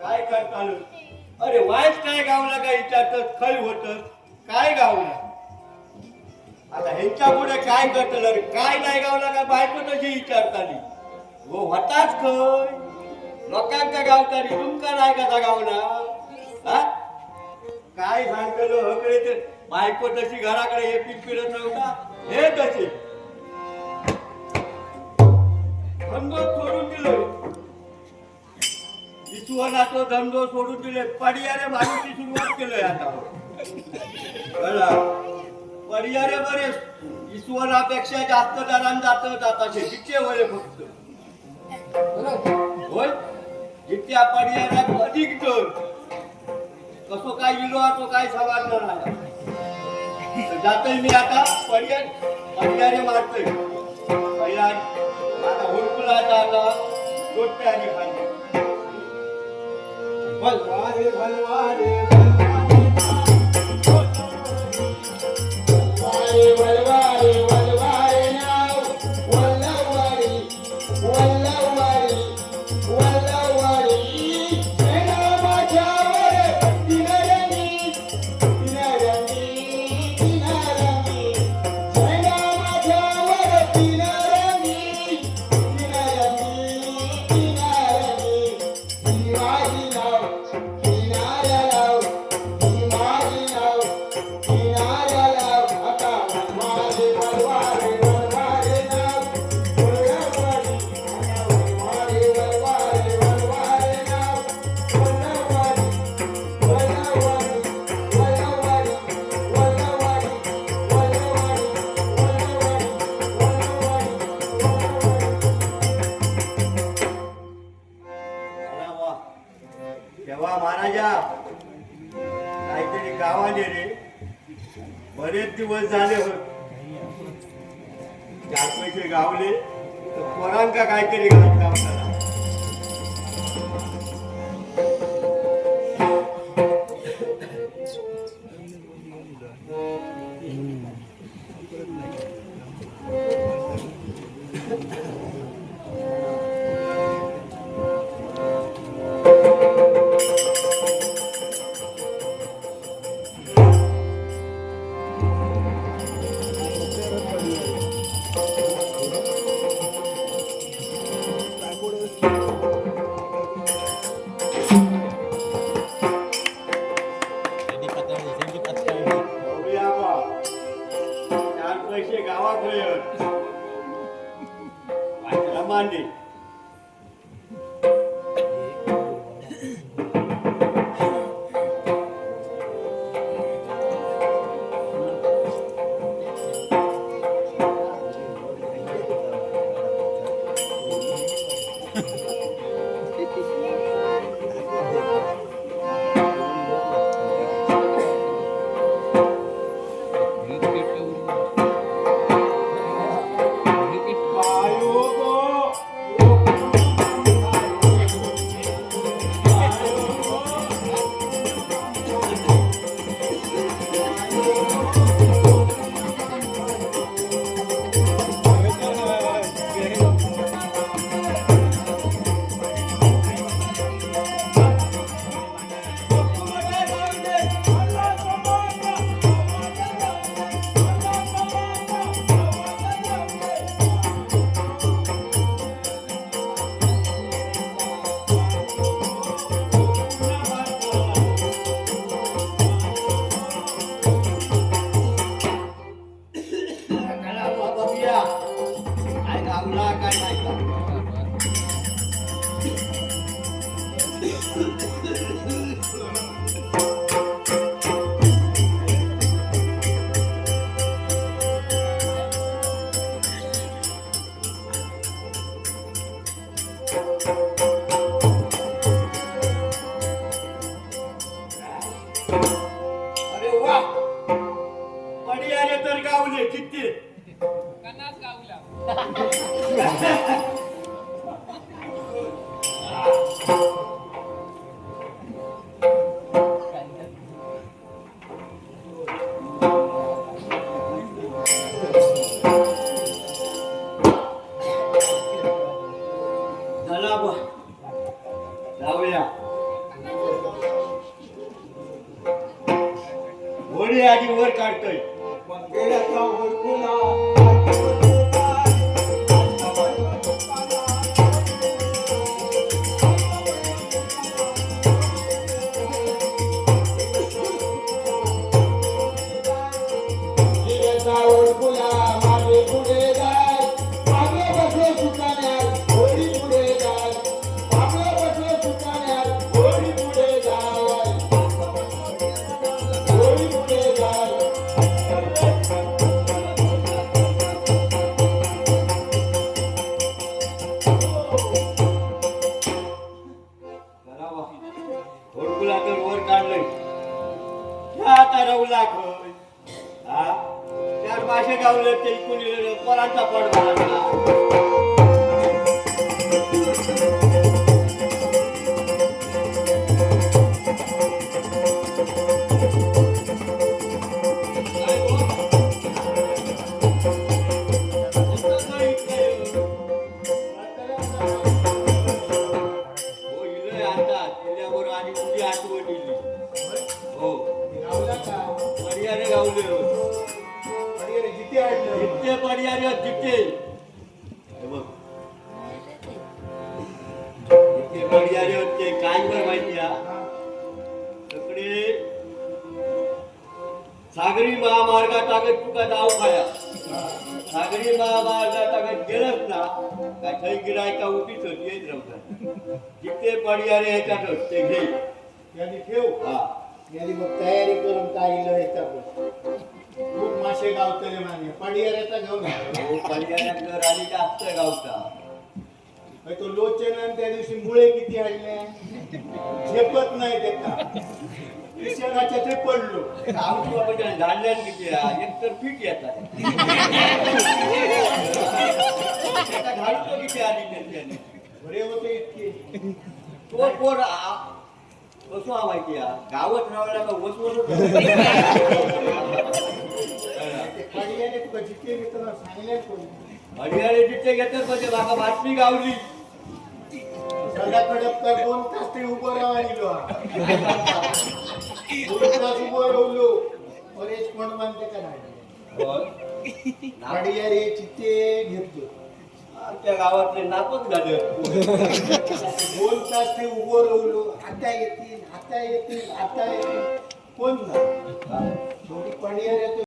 काय करताल? अरे वायच काय गावला काय विचारत खय होत काय गावला? आता ह्यांच्या पुढे काय करतल? अरे काय नाही गावला का बायको तशी विचारताली. हो होताच खय लोकांका गावताली तुमका नाही कसा गावला? हा काय सांगतलो हकडे ते बायको तशी घराकडे हे पीक फिरत नव्हता हे तसे धंदो सोडून दिलोय. विश्वनाथो धंदो सोडून दिले पडियारे मागूची सुरुवात केलोय आता. पडियारे बरे विश्वनापेक्षा जास्त दरान जातात आता शेतीचे वय फक्त होय जितक्या पडियाऱ्यात अधिक दर कसो काय इलो तो काय समजणार नाही. जातोय मी आता पडियारे मारतोय पहिला आता हुरकुलाचा आता रोट्या आणि खाणे भलवारे भलवारे तेव्हा महाराजा काहीतरी गावाले रे बरेच दिवस झाले होत. चार पैसे गावले तर पोरांका काहीतरी काम करा. पैसे गावात मांडे घोडी आधी वर काढतोय पण गेल्याचा हुडकुला मागे पुढे जाय मागे बसले सुकाण्यात घोडी पुढे जाय मागे बसले सुकाण्यात घोडी पुढे जाय घोडी पुढे जाय घोडकुला तर वर काढलंय आता रवला खोय हा चार भाषे गावले ते इकून पोरांचा पड झाला सागरी महामार्गात तुका जाऊ खाया सागरी महामार्गात गेलंच ना काय थंय गिरायका उठीच होती येत राहतात जिथे पडियारे ह्याच्यात ते घे यादी ठेव हा यादी मग तयारी करून काय खूप मासे गावतले मागे पडियाऱ्याचा घेऊन पडियाऱ्यात आणि जास्त गावता तो लोचन त्या दिवशी मुळे किती हल्ले झेपत नाही त्याचा विषयाच्या ते पडलो झाडल्यान किती एक तर पीठ येतात घालतो किती आधी त्यांच्याने बरे होते इतके तो पोर कसं माहिती गावात राहायला का वसवत पडियाने तुका जिथे घेतो सांगले कोणी हरियाणे जिथे घेतात म्हणजे माका बातमी गावली सगळ्याकडे तर 2 तास ते उभं राहिलो 2 तास उभं राहिलो बरेच कोण मानते का नाही पडियारे चित्ते घेतो आमच्या गावातले नापच झाले 2 तास ते उभं राहिलो आता येतील कोण ना शेवटी पडियारे